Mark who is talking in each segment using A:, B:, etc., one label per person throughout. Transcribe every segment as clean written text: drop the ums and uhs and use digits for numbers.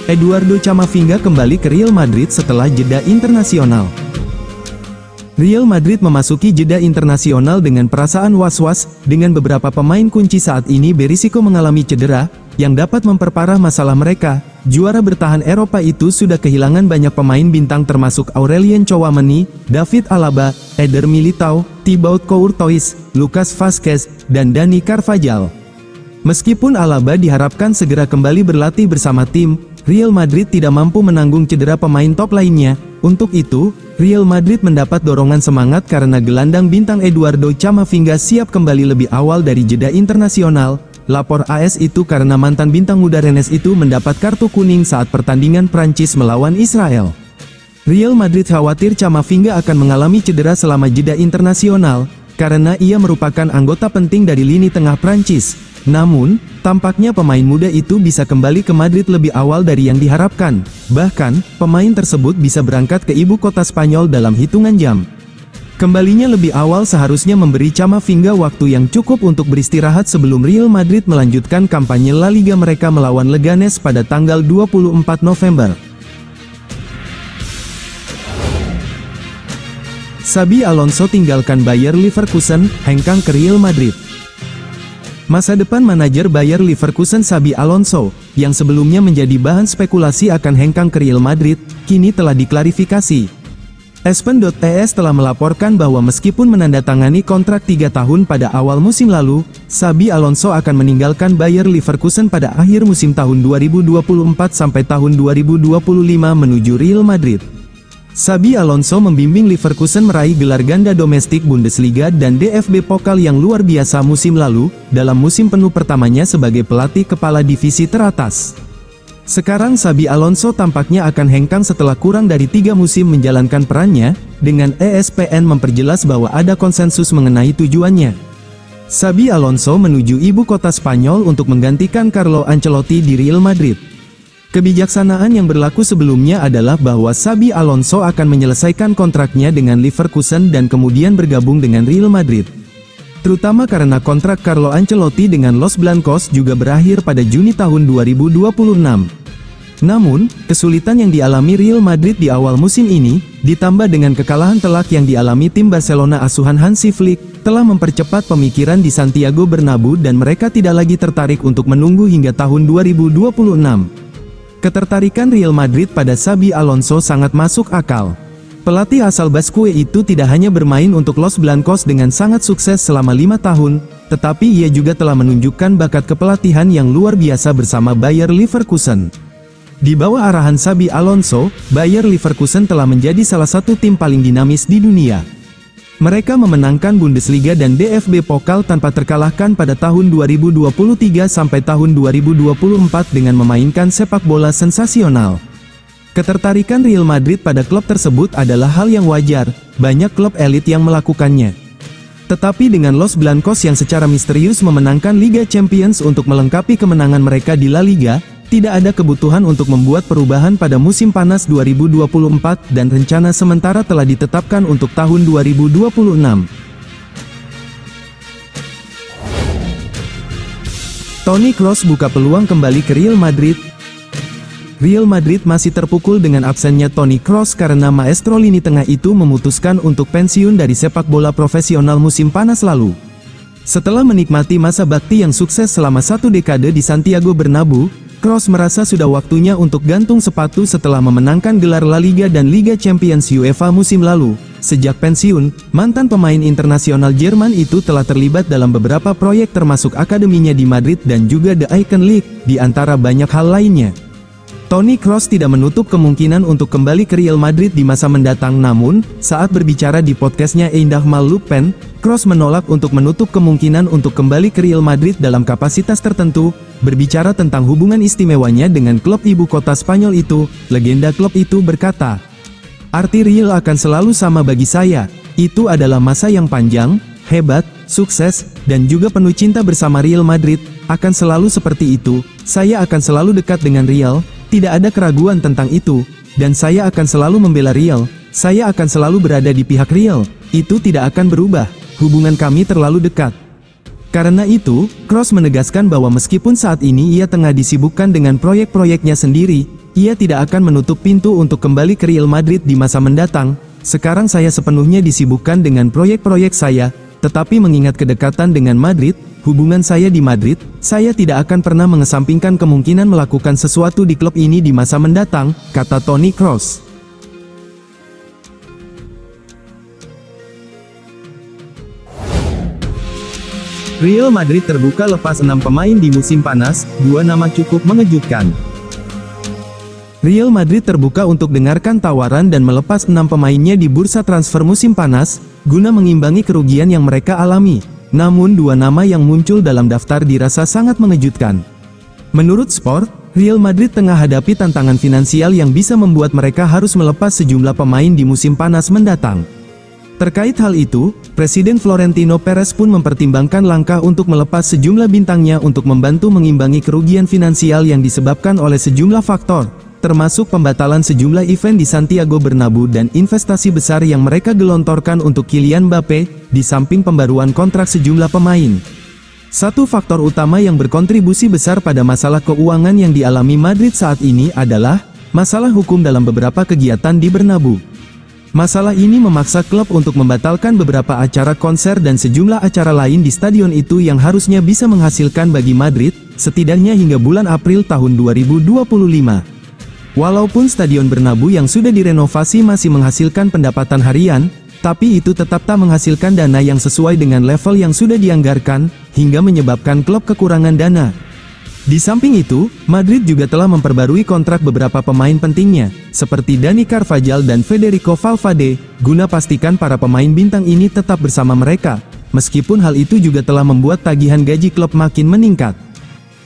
A: Eduardo Camavinga kembali ke Real Madrid setelah jeda internasional. Real Madrid memasuki jeda internasional dengan perasaan was-was, dengan beberapa pemain kunci saat ini berisiko mengalami cedera, yang dapat memperparah masalah mereka. Juara bertahan Eropa itu sudah kehilangan banyak pemain bintang termasuk Aurelien Tchouameni, David Alaba, Eder Militao, Thibaut Courtois, Lucas Vazquez, dan Dani Carvajal. Meskipun Alaba diharapkan segera kembali berlatih bersama tim, Real Madrid tidak mampu menanggung cedera pemain top lainnya. Untuk itu, Real Madrid mendapat dorongan semangat karena gelandang bintang Eduardo Camavinga siap kembali lebih awal dari jeda internasional. Lapor AS itu karena mantan bintang muda Rennes itu mendapat kartu kuning saat pertandingan Prancis melawan Israel. Real Madrid khawatir Camavinga akan mengalami cedera selama jeda internasional, karena ia merupakan anggota penting dari lini tengah Prancis. Namun, tampaknya pemain muda itu bisa kembali ke Madrid lebih awal dari yang diharapkan. Bahkan, pemain tersebut bisa berangkat ke ibu kota Spanyol dalam hitungan jam. Kembalinya lebih awal seharusnya memberi Camavinga waktu yang cukup untuk beristirahat sebelum Real Madrid melanjutkan kampanye La Liga mereka melawan Leganes pada tanggal 24 November. Xabi Alonso tinggalkan Bayer Leverkusen, hengkang ke Real Madrid. Masa depan manajer Bayer Leverkusen Xabi Alonso, yang sebelumnya menjadi bahan spekulasi akan hengkang ke Real Madrid, kini telah diklarifikasi. ESPN.es telah melaporkan bahwa meskipun menandatangani kontrak 3 tahun pada awal musim lalu, Xabi Alonso akan meninggalkan Bayer Leverkusen pada akhir musim tahun 2024 sampai tahun 2025 menuju Real Madrid. Xabi Alonso membimbing Leverkusen meraih gelar ganda domestik Bundesliga dan DFB Pokal yang luar biasa musim lalu, dalam musim penuh pertamanya sebagai pelatih kepala divisi teratas. Sekarang Xabi Alonso tampaknya akan hengkang setelah kurang dari 3 musim menjalankan perannya, dengan ESPN memperjelas bahwa ada konsensus mengenai tujuannya. Xabi Alonso menuju ibu kota Spanyol untuk menggantikan Carlo Ancelotti di Real Madrid. Kebijaksanaan yang berlaku sebelumnya adalah bahwa Xabi Alonso akan menyelesaikan kontraknya dengan Leverkusen dan kemudian bergabung dengan Real Madrid. Terutama karena kontrak Carlo Ancelotti dengan Los Blancos juga berakhir pada Juni tahun 2026. Namun, kesulitan yang dialami Real Madrid di awal musim ini, ditambah dengan kekalahan telak yang dialami tim Barcelona asuhan Hansi Flick, telah mempercepat pemikiran di Santiago Bernabeu dan mereka tidak lagi tertarik untuk menunggu hingga tahun 2026. Ketertarikan Real Madrid pada Xabi Alonso sangat masuk akal. Pelatih asal Basque itu tidak hanya bermain untuk Los Blancos dengan sangat sukses selama 5 tahun, tetapi ia juga telah menunjukkan bakat kepelatihan yang luar biasa bersama Bayer Leverkusen. Di bawah arahan Xabi Alonso, Bayer Leverkusen telah menjadi salah satu tim paling dinamis di dunia. Mereka memenangkan Bundesliga dan DFB Pokal tanpa terkalahkan pada tahun 2023 sampai tahun 2024 dengan memainkan sepak bola sensasional. Ketertarikan Real Madrid pada klub tersebut adalah hal yang wajar, banyak klub elit yang melakukannya. Tetapi dengan Los Blancos yang secara misterius memenangkan Liga Champions untuk melengkapi kemenangan mereka di La Liga, tidak ada kebutuhan untuk membuat perubahan pada musim panas 2024 dan rencana sementara telah ditetapkan untuk tahun 2026. Toni Kroos buka peluang kembali ke Real Madrid. Real Madrid masih terpukul dengan absennya Toni Kroos karena maestro lini tengah itu memutuskan untuk pensiun dari sepak bola profesional musim panas lalu. Setelah menikmati masa bakti yang sukses selama 1 dekade di Santiago Bernabeu, Kroos merasa sudah waktunya untuk gantung sepatu setelah memenangkan gelar La Liga dan Liga Champions UEFA musim lalu. Sejak pensiun, mantan pemain internasional Jerman itu telah terlibat dalam beberapa proyek termasuk akademinya di Madrid dan juga The Icon League, di antara banyak hal lainnya. Toni Kroos tidak menutup kemungkinan untuk kembali ke Real Madrid di masa mendatang, namun, saat berbicara di podcastnya Eindhoven Lupen, Kroos menolak untuk menutup kemungkinan untuk kembali ke Real Madrid dalam kapasitas tertentu. Berbicara tentang hubungan istimewanya dengan klub ibu kota Spanyol itu, legenda klub itu berkata, "Arti Real akan selalu sama bagi saya, itu adalah masa yang panjang, hebat, sukses, dan juga penuh cinta bersama Real Madrid, akan selalu seperti itu, saya akan selalu dekat dengan Real, tidak ada keraguan tentang itu, dan saya akan selalu membela Real, saya akan selalu berada di pihak Real, itu tidak akan berubah, hubungan kami terlalu dekat." Karena itu, Kroos menegaskan bahwa meskipun saat ini ia tengah disibukkan dengan proyek-proyeknya sendiri, ia tidak akan menutup pintu untuk kembali ke Real Madrid di masa mendatang. Sekarang saya sepenuhnya disibukkan dengan proyek-proyek saya, tetapi mengingat kedekatan dengan Madrid, hubungan saya di Madrid, saya tidak akan pernah mengesampingkan kemungkinan melakukan sesuatu di klub ini di masa mendatang, kata Toni Kroos. Real Madrid terbuka lepas 6 pemain di musim panas, 2 nama cukup mengejutkan. Real Madrid terbuka untuk dengarkan tawaran dan melepas 6 pemainnya di bursa transfer musim panas, guna mengimbangi kerugian yang mereka alami. Namun 2 nama yang muncul dalam daftar dirasa sangat mengejutkan. Menurut Sport, Real Madrid tengah hadapi tantangan finansial yang bisa membuat mereka harus melepas sejumlah pemain di musim panas mendatang. Terkait hal itu, Presiden Florentino Perez pun mempertimbangkan langkah untuk melepas sejumlah bintangnya untuk membantu mengimbangi kerugian finansial yang disebabkan oleh sejumlah faktor, termasuk pembatalan sejumlah event di Santiago Bernabeu dan investasi besar yang mereka gelontorkan untuk Kylian Mbappe, di samping pembaruan kontrak sejumlah pemain. Satu faktor utama yang berkontribusi besar pada masalah keuangan yang dialami Madrid saat ini adalah masalah hukum dalam beberapa kegiatan di Bernabeu. Masalah ini memaksa klub untuk membatalkan beberapa acara konser dan sejumlah acara lain di stadion itu yang harusnya bisa menghasilkan bagi Madrid, setidaknya hingga bulan April tahun 2025. Walaupun Stadion Bernabeu yang sudah direnovasi masih menghasilkan pendapatan harian, tapi itu tetap tak menghasilkan dana yang sesuai dengan level yang sudah dianggarkan, hingga menyebabkan klub kekurangan dana. Di samping itu, Madrid juga telah memperbarui kontrak beberapa pemain pentingnya, seperti Dani Carvajal dan Federico Valverde, guna pastikan para pemain bintang ini tetap bersama mereka, meskipun hal itu juga telah membuat tagihan gaji klub makin meningkat.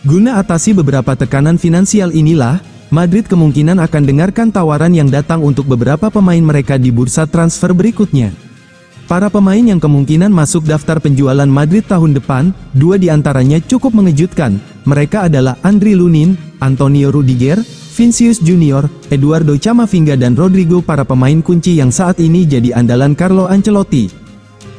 A: Guna atasi beberapa tekanan finansial inilah, Madrid kemungkinan akan dengarkan tawaran yang datang untuk beberapa pemain mereka di bursa transfer berikutnya. Para pemain yang kemungkinan masuk daftar penjualan Madrid tahun depan, 2 diantaranya cukup mengejutkan. Mereka adalah Andriy Lunin, Antonio Rudiger, Vinicius Junior, Eduardo Camavinga dan Rodrigo, para pemain kunci yang saat ini jadi andalan Carlo Ancelotti.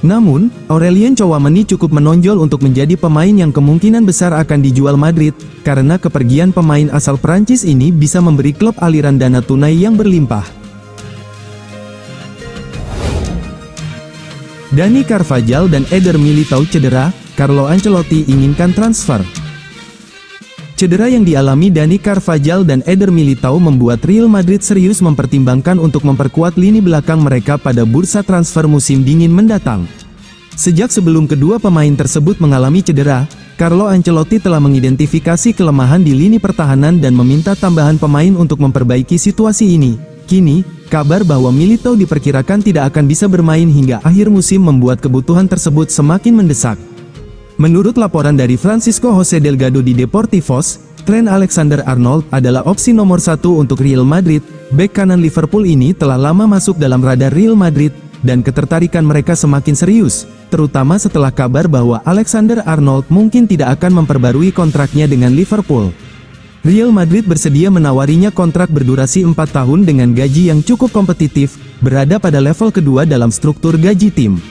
A: Namun, Aurelien Tchouameni cukup menonjol untuk menjadi pemain yang kemungkinan besar akan dijual Madrid, karena kepergian pemain asal Prancis ini bisa memberi klub aliran dana tunai yang berlimpah. Dani Carvajal dan Eder Militao cedera, Carlo Ancelotti inginkan transfer. Cedera yang dialami Dani Carvajal dan Eder Militao membuat Real Madrid serius mempertimbangkan untuk memperkuat lini belakang mereka pada bursa transfer musim dingin mendatang. Sejak sebelum kedua pemain tersebut mengalami cedera, Carlo Ancelotti telah mengidentifikasi kelemahan di lini pertahanan dan meminta tambahan pemain untuk memperbaiki situasi ini. Kini, kabar bahwa Militao diperkirakan tidak akan bisa bermain hingga akhir musim membuat kebutuhan tersebut semakin mendesak. Menurut laporan dari Francisco José Delgado di Deportivos, Trent Alexander-Arnold adalah opsi nomor 1 untuk Real Madrid. Bek kanan Liverpool ini telah lama masuk dalam radar Real Madrid, dan ketertarikan mereka semakin serius, terutama setelah kabar bahwa Alexander-Arnold mungkin tidak akan memperbarui kontraknya dengan Liverpool. Real Madrid bersedia menawarinya kontrak berdurasi 4 tahun dengan gaji yang cukup kompetitif, berada pada level kedua dalam struktur gaji tim.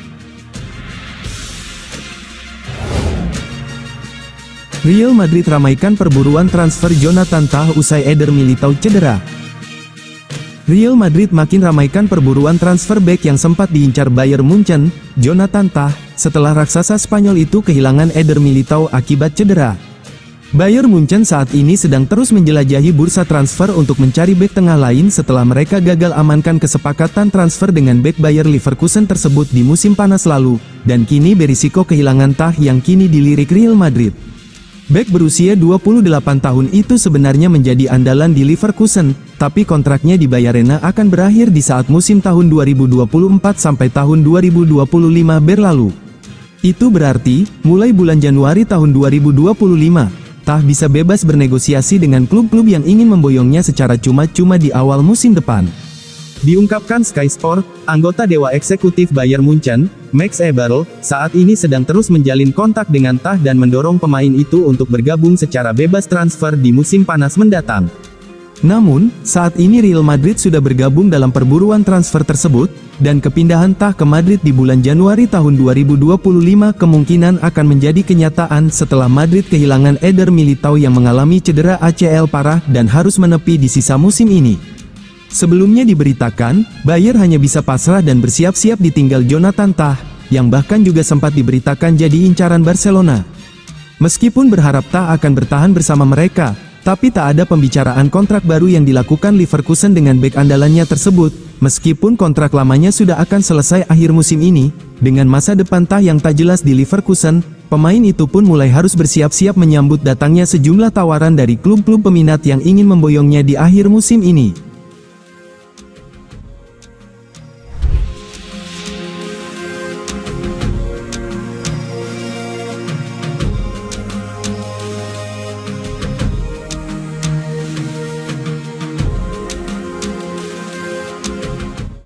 A: Real Madrid ramaikan perburuan transfer Jonathan Tah usai Eder Militao cedera. Real Madrid makin ramaikan perburuan transfer bek yang sempat diincar Bayern Munchen, Jonathan Tah, setelah raksasa Spanyol itu kehilangan Eder Militao akibat cedera. Bayern Munchen saat ini sedang terus menjelajahi bursa transfer untuk mencari bek tengah lain setelah mereka gagal amankan kesepakatan transfer dengan bek Bayer Leverkusen tersebut di musim panas lalu, dan kini berisiko kehilangan Tah yang kini dilirik Real Madrid. Bek berusia 28 tahun itu sebenarnya menjadi andalan di Leverkusen, tapi kontraknya di Bayern akan berakhir di saat musim tahun 2024 sampai tahun 2025 berlalu. Itu berarti, mulai bulan Januari tahun 2025, Tah bisa bebas bernegosiasi dengan klub-klub yang ingin memboyongnya secara cuma-cuma di awal musim depan. Diungkapkan Sky Sport, anggota Dewa Eksekutif Bayern Munchen, Max Eberl, saat ini sedang terus menjalin kontak dengan Tah dan mendorong pemain itu untuk bergabung secara bebas transfer di musim panas mendatang. Namun, saat ini Real Madrid sudah bergabung dalam perburuan transfer tersebut, dan kepindahan Tah ke Madrid di bulan Januari tahun 2025 kemungkinan akan menjadi kenyataan setelah Madrid kehilangan Eder Militao yang mengalami cedera ACL parah dan harus menepi di sisa musim ini. Sebelumnya diberitakan, Bayer hanya bisa pasrah dan bersiap-siap ditinggal Jonathan Tah, yang bahkan juga sempat diberitakan jadi incaran Barcelona. Meskipun berharap Tah akan bertahan bersama mereka, tapi tak ada pembicaraan kontrak baru yang dilakukan Leverkusen dengan bek andalannya tersebut, meskipun kontrak lamanya sudah akan selesai akhir musim ini. Dengan masa depan Tah yang tak jelas di Leverkusen, pemain itu pun mulai harus bersiap-siap menyambut datangnya sejumlah tawaran dari klub-klub peminat yang ingin memboyongnya di akhir musim ini.